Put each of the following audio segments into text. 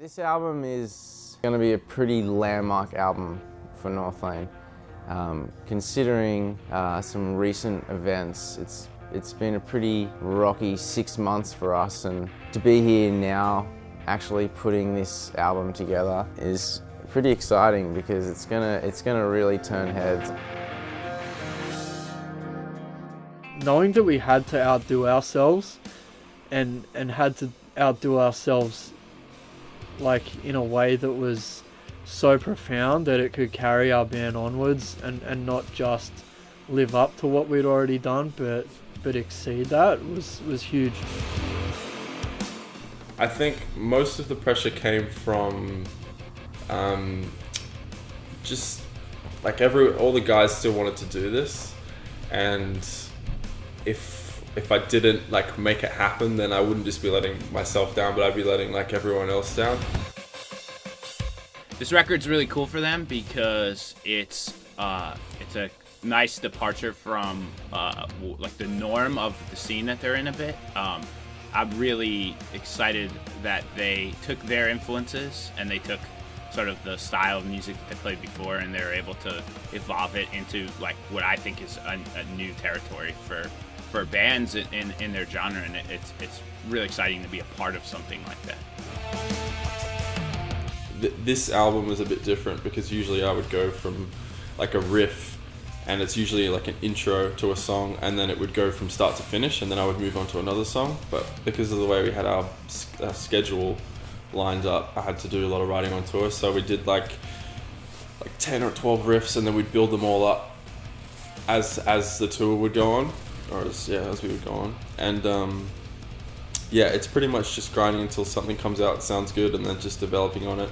This album is going to be a pretty landmark album for Northlane. Considering some recent events, it's been a pretty rocky 6 months for us, and to be here now actually putting this album together is pretty exciting because it's gonna really turn heads. Knowing that we had to outdo ourselves and had to outdo ourselves like in a way that was so profound that it could carry our band onwards and not just live up to what we'd already done but exceed that was huge. I think most of the pressure came from just like all the guys still wanted to do this, and if I didn't like make it happen, then I wouldn't just be letting myself down, but I'd be letting like everyone else down. This record's really cool for them because it's a nice departure from like the norm of the scene that they're in a bit. I'm really excited that they took their influences and they took sort of the style of music that they played before, and they're able to evolve it into like what I think is a new territory for bands in their genre, and it's really exciting to be a part of something like that. This album was a bit different because usually I would go from like a riff, and it's usually like an intro to a song, and then it would go from start to finish, and then I would move on to another song. But because of the way we had our schedule lined up, I had to do a lot of writing on tour, so we did like 10 or 12 riffs, and then we'd build them all up as the tour would go on, or as we would go on. And yeah, it's pretty much just grinding until something comes out that sounds good, and then just developing on it.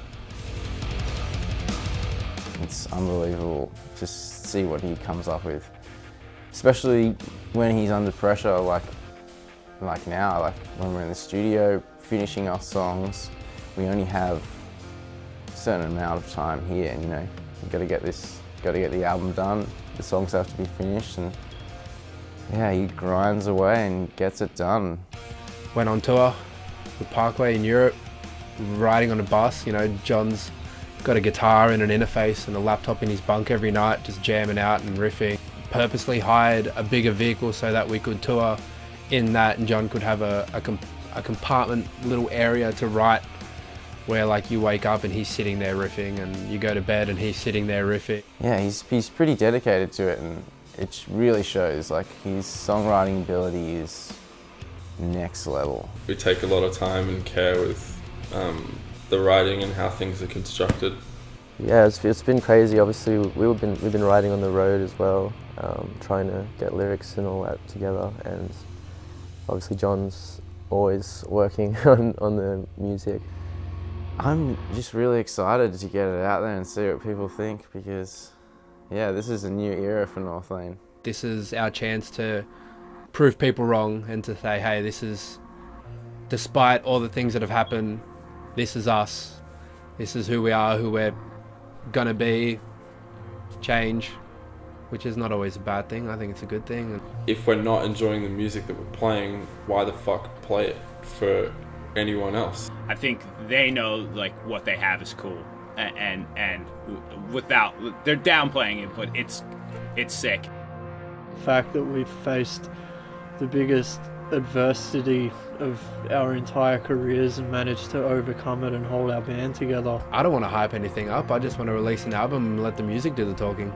It's unbelievable just see what he comes up with, especially when he's under pressure like now, like when we're in the studio finishing our songs. We only have a certain amount of time here, and you've got to get the album done. The songs have to be finished, and yeah, he grinds away and gets it done. Went on tour with Parkway in Europe, riding on a bus. John's got a guitar and an interface and a laptop in his bunk every night, just jamming out and riffing. Purposely hired a bigger vehicle so that we could tour in that, and John could have a compartment little area to write, where like you wake up and he's sitting there riffing, and you go to bed and he's sitting there riffing. Yeah, he's pretty dedicated to it, and it really shows. Like, his songwriting ability is next level. We take a lot of time and care with the writing and how things are constructed. Yeah, it's been crazy. Obviously, we've been writing on the road as well, trying to get lyrics and all that together. And obviously, John's always working on the music. I'm just really excited to get it out there and see what people think, because yeah, this is a new era for Northlane. This is our chance to prove people wrong and to say, hey, this is, despite all the things that have happened, this is us. This is who we are, who we're gonna be. Change, which is not always a bad thing. I think it's a good thing. If we're not enjoying the music that we're playing, why the fuck play it for anyone else? I think they know like what they have is cool, and without, they're downplaying it, but it's sick. The fact that we've faced the biggest adversity of our entire careers and managed to overcome it and hold our band together. I don't want to hype anything up. I just want to release an album and let the music do the talking.